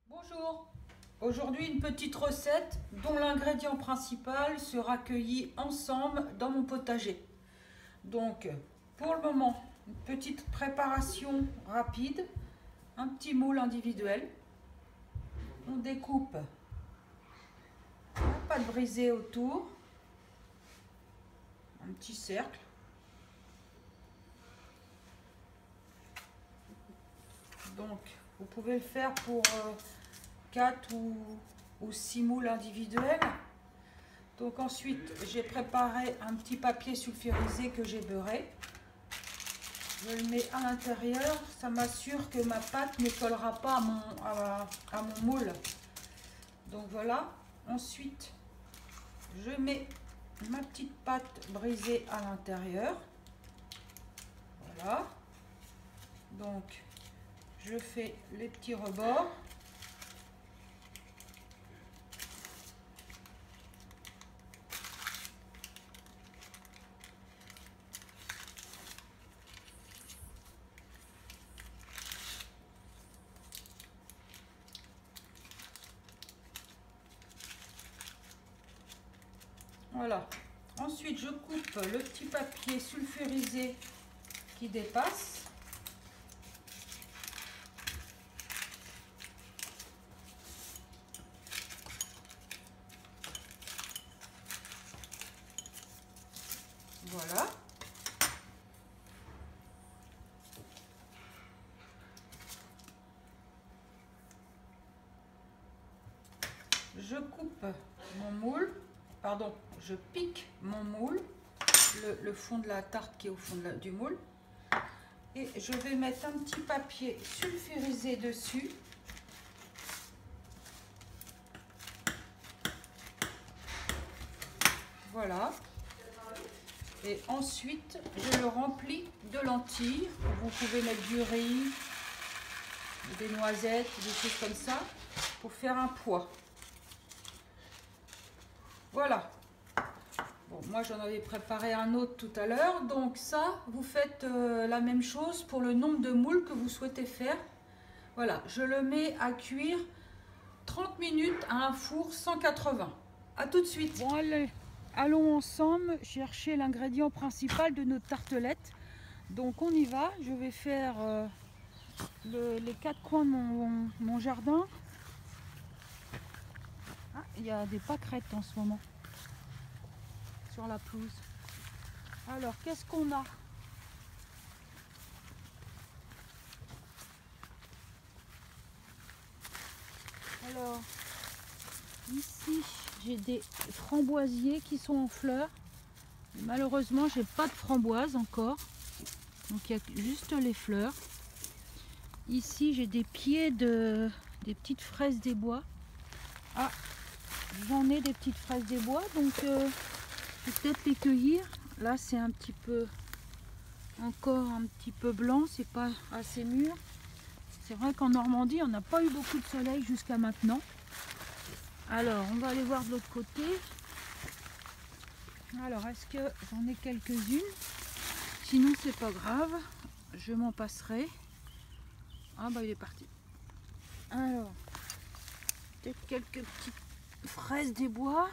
Bonjour, aujourd'hui une petite recette dont l'ingrédient principal sera cueilli ensemble dans mon potager. Donc pour le moment, une petite préparation rapide, un petit moule individuel. On découpe la pâte brisée autour, un petit cercle. Donc vous pouvez le faire pour 4 ou 6 moules individuels. Donc ensuite, j'ai préparé un petit papier sulfurisé que j'ai beurré. Je le mets à l'intérieur, ça m'assure que ma pâte ne collera pas à mon moule. Donc voilà, ensuite, je mets ma petite pâte brisée à l'intérieur. Voilà. Donc, je fais les petits rebords. Voilà. Ensuite, je coupe le petit papier sulfurisé qui dépasse. Voilà. Je coupe mon moule, pardon, je pique mon moule, le fond de la tarte qui est au fond du moule. Et je vais mettre un petit papier sulfurisé dessus. Voilà. Et ensuite, je le remplis de lentilles. Vous pouvez mettre du riz, des noisettes, des choses comme ça, pour faire un pois. Voilà. Bon, moi j'en avais préparé un autre tout à l'heure. Donc ça, vous faites la même chose pour le nombre de moules que vous souhaitez faire. Voilà, je le mets à cuire 30 minutes à un four 180. A tout de suite. Bon, allez, allons ensemble chercher l'ingrédient principal de notre tartelette. Donc on y va. Je vais faire les 4 coins de mon jardin. Ah, il y a des pâquerettes en ce moment sur la pelouse. Alors, qu'est-ce qu'on a? Alors, ici, j'ai des framboisiers qui sont en fleurs. Malheureusement, j'ai pas de framboises encore. Donc, il y a juste les fleurs. Ici, j'ai des pieds des petites fraises des bois. Ah, j'en ai des petites fraises des bois, donc je vais peut-être les cueillir. Là, c'est un petit peu, encore un petit peu blanc, c'est pas assez mûr. C'est vrai qu'en Normandie, on n'a pas eu beaucoup de soleil jusqu'à maintenant. Alors, on va aller voir de l'autre côté. Alors, est-ce que j'en ai quelques-unes? Sinon, c'est pas grave, je m'en passerai. Ah bah, il est parti. Alors, peut-être quelques petites fraises des bois,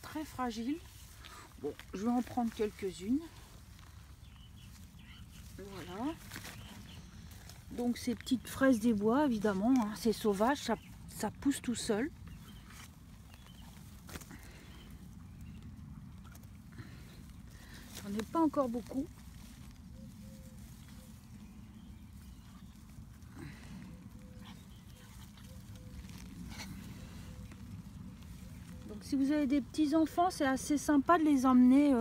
très fragiles. Bon, je vais en prendre quelques-unes. Voilà. Donc ces petites fraises des bois, évidemment, hein, c'est sauvage, ça pousse tout seul. J'en ai pas encore beaucoup. Donc si vous avez des petits enfants, c'est assez sympa de les emmener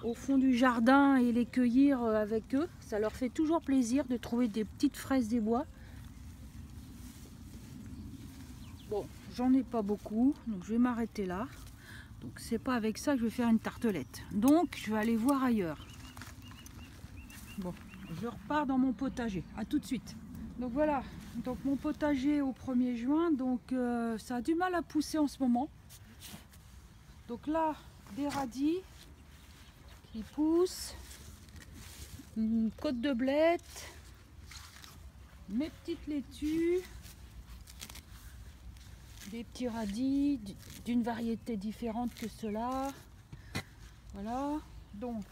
au fond du jardin et les cueillir avec eux. Ça leur fait toujours plaisir de trouver des petites fraises des bois. Bon, j'en ai pas beaucoup, donc je vais m'arrêter là. Donc c'est pas avec ça que je vais faire une tartelette. Donc je vais aller voir ailleurs. Bon, je repars dans mon potager. À tout de suite. Donc voilà, donc mon potager au 1er juin, donc ça a du mal à pousser en ce moment. Donc là, des radis qui poussent, une côte de blettes, mes petites laitues, des petits radis d'une variété différente que ceux-là. Voilà, donc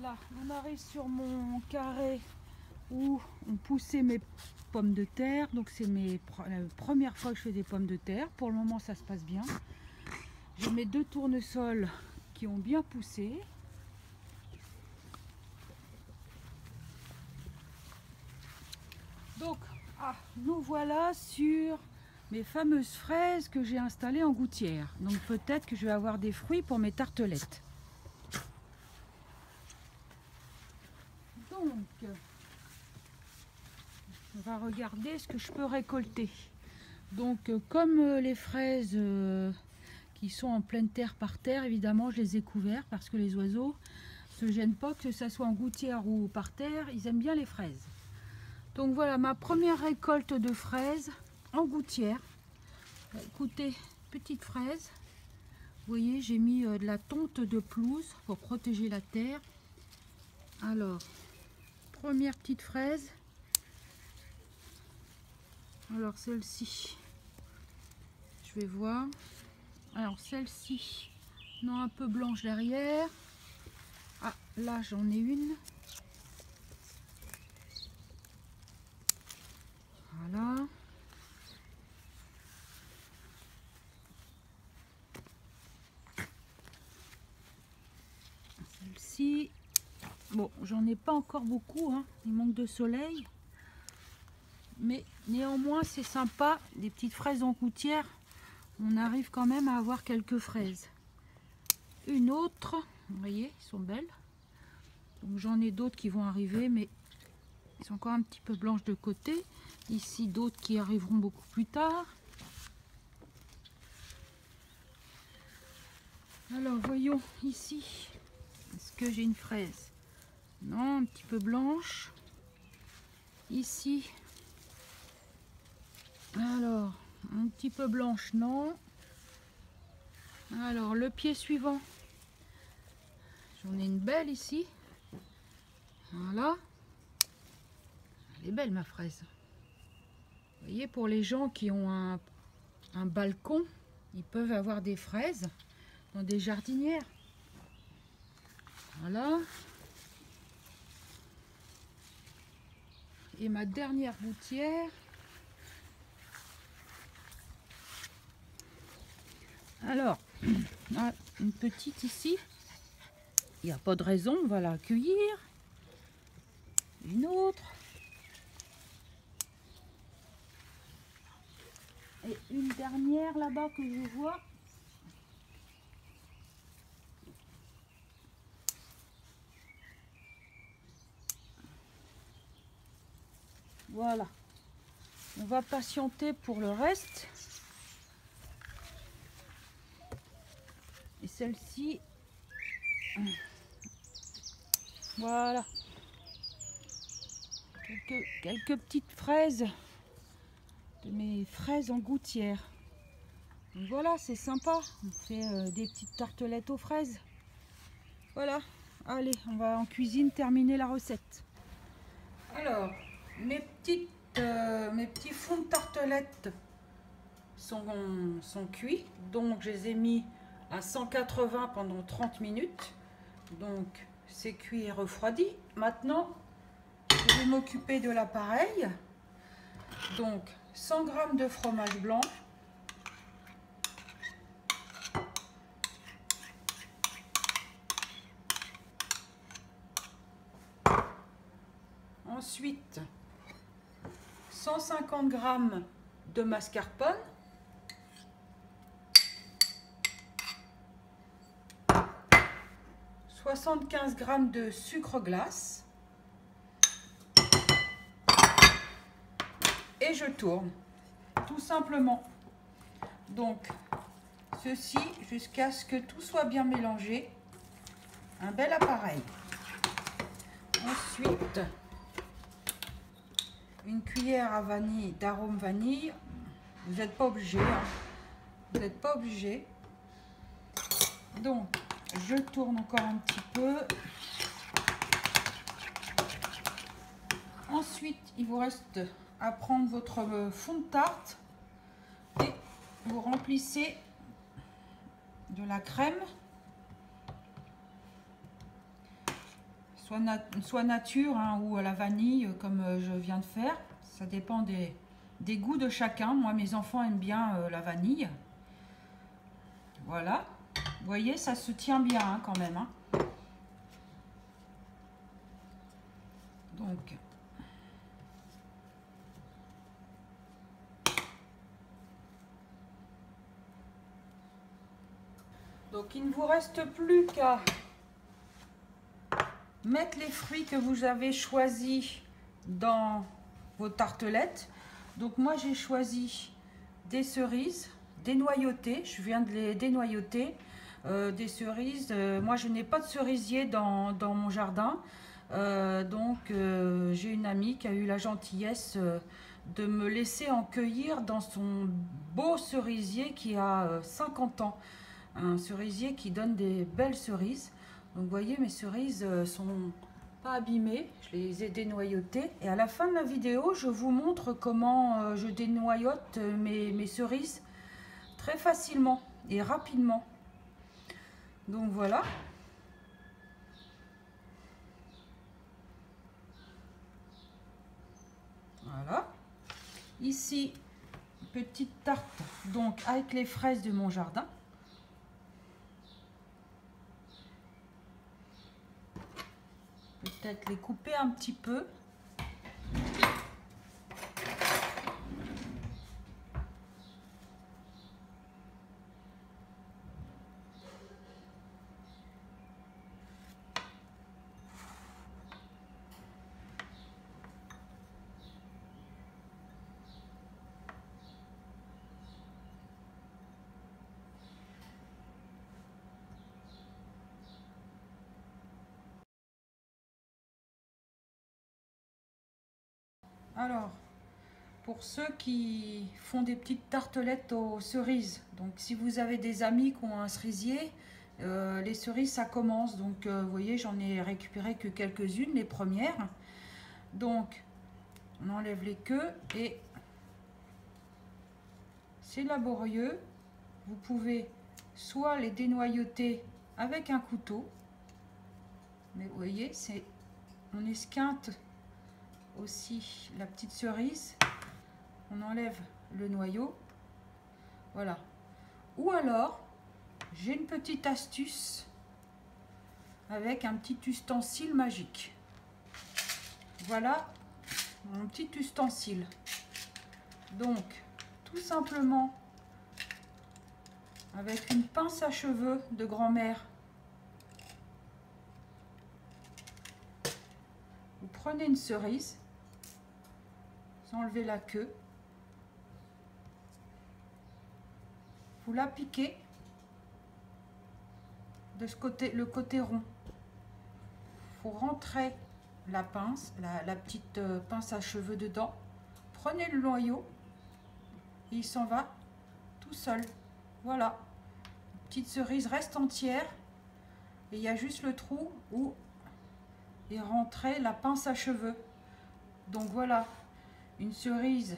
là on arrive sur mon carré où on poussait mes pommes de terre. Donc c'est la première fois que je fais des pommes de terre. Pour le moment ça se passe bien. J'ai mes 2 tournesols qui ont bien poussé. Donc nous voilà sur mes fameuses fraises que j'ai installées en gouttière. Donc peut-être que je vais avoir des fruits pour mes tartelettes. Donc on va regarder ce que je peux récolter. Donc comme les fraises qui sont en pleine terre par terre, évidemment je les ai couverts parce que les oiseaux se gênent pas, que ce soit en gouttière ou par terre, ils aiment bien les fraises. Donc voilà ma première récolte de fraises en gouttière. Écoutez, petite fraise. Vous voyez, j'ai mis de la tonte de pelouse pour protéger la terre. Alors, première petite fraise. Alors celle-ci, je vais voir. Alors celle-ci, non, un peu blanche derrière. Ah, là j'en ai une. Voilà. Celle-ci, bon, j'en ai pas encore beaucoup, hein. Il manque de soleil. Mais néanmoins, c'est sympa. Des petites fraises en gouttière, on arrive quand même à avoir quelques fraises. Une autre, vous voyez, ils sont belles. Donc j'en ai d'autres qui vont arriver, mais ils sont encore un petit peu blanches de côté. Ici, d'autres qui arriveront beaucoup plus tard. Alors, voyons ici. Est-ce que j'ai une fraise? Non, un petit peu blanche. Ici. Alors, un petit peu blanche, non. Alors, le pied suivant. J'en ai une belle ici. Voilà. Elle est belle, ma fraise. Vous voyez, pour les gens qui ont un balcon, ils peuvent avoir des fraises dans des jardinières. Voilà. Et ma dernière gouttière. Alors, une petite ici. Il n'y a pas de raison, on va la accueillir. Une autre. Et une dernière là-bas que je vois. Voilà. On va patienter pour le reste. Et celle-ci, voilà. Quelques petites fraises. De mes fraises en gouttière. Donc voilà, c'est sympa. On fait des petites tartelettes aux fraises. Voilà. Allez, on va en cuisine terminer la recette. Alors, mes petits fonds de tartelettes sont cuits. Donc, je les ai mis à 180 pendant 30 minutes. Donc, c'est cuit et refroidi. Maintenant, je vais m'occuper de l'appareil. Donc, 100 g de fromage blanc. Ensuite, 150 g de mascarpone. 75 g de sucre glace. Et je tourne, tout simplement. Donc, ceci jusqu'à ce que tout soit bien mélangé. Un bel appareil. Ensuite, une cuillère à vanille, d'arôme vanille. Vous n'êtes pas obligé, hein. Vous n'êtes pas obligé. Donc, je tourne encore un petit peu. Ensuite, il vous reste à prendre votre fond de tarte et vous remplissez de la crème, soit nature hein, ou à la vanille comme je viens de faire. Ça dépend des goûts de chacun. Moi, mes enfants aiment bien la vanille. Voilà. Vous voyez, ça se tient bien hein, quand même. Hein. Donc, il ne vous reste plus qu'à mettre les fruits que vous avez choisis dans vos tartelettes. Donc, moi, j'ai choisi des cerises dénoyautées. Je viens de les dénoyauter. Des cerises. Moi, je n'ai pas de cerisier dans mon jardin. J'ai une amie qui a eu la gentillesse de me laisser en cueillir dans son beau cerisier qui a 50 ans. Un cerisier qui donne des belles cerises. Donc vous voyez, mes cerises sont pas abîmées, je les ai dénoyautées. Et à la fin de la vidéo, je vous montre comment je dénoyote mes cerises très facilement et rapidement. Donc voilà. Voilà. Ici, petite tarte donc avec les fraises de mon jardin. Peut-être les couper un petit peu. Alors, pour ceux qui font des petites tartelettes aux cerises, donc si vous avez des amis qui ont un cerisier, les cerises ça commence. Donc vous voyez, j'en ai récupéré que quelques-unes, les premières. Donc on enlève les queues et c'est laborieux. Vous pouvez soit les dénoyauter avec un couteau, mais vous voyez, on esquinte aussi la petite cerise, on enlève le noyau, voilà. Ou alors j'ai une petite astuce avec un petit ustensile magique. Voilà mon petit ustensile. Donc tout simplement avec une pince à cheveux de grand-mère, vous prenez une cerise, vous enlevez la queue, vous la piquez de ce côté, le côté rond. Vous rentrez la pince, la petite pince à cheveux dedans, prenez le noyau et il s'en va tout seul. Voilà, la petite cerise reste entière et il y a juste le trou où est rentrée la pince à cheveux. Donc voilà, une cerise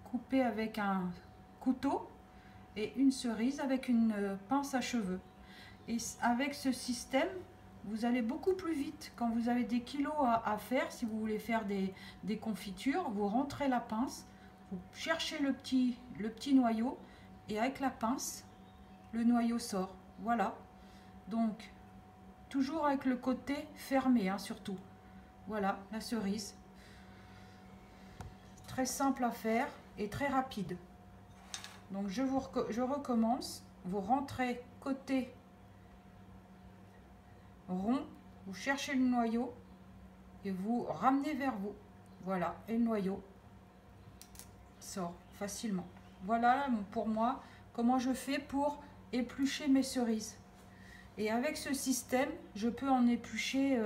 coupée avec un couteau et une cerise avec une pince à cheveux. Et avec ce système, vous allez beaucoup plus vite. Quand vous avez des kilos à faire, si vous voulez faire des confitures, vous rentrez la pince, vous cherchez le petit noyau et avec la pince, le noyau sort. Voilà. Donc, toujours avec le côté fermé, hein, surtout. Voilà, la cerise. Très simple à faire et très rapide. Donc, je recommence. Vous rentrez côté rond, vous cherchez le noyau et vous ramenez vers vous. Voilà, et le noyau sort facilement. Voilà pour moi comment je fais pour éplucher mes cerises. Et avec ce système, je peux en éplucher,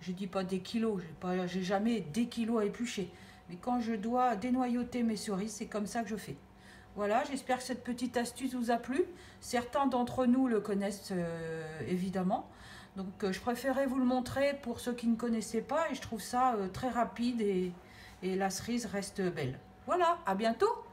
je dis pas des kilos, j'ai jamais des kilos à éplucher. Mais quand je dois dénoyauter mes cerises, c'est comme ça que je fais. Voilà, j'espère que cette petite astuce vous a plu. Certains d'entre nous le connaissent évidemment. Donc je préférais vous le montrer pour ceux qui ne connaissaient pas et je trouve ça très rapide et la cerise reste belle. Voilà, à bientôt!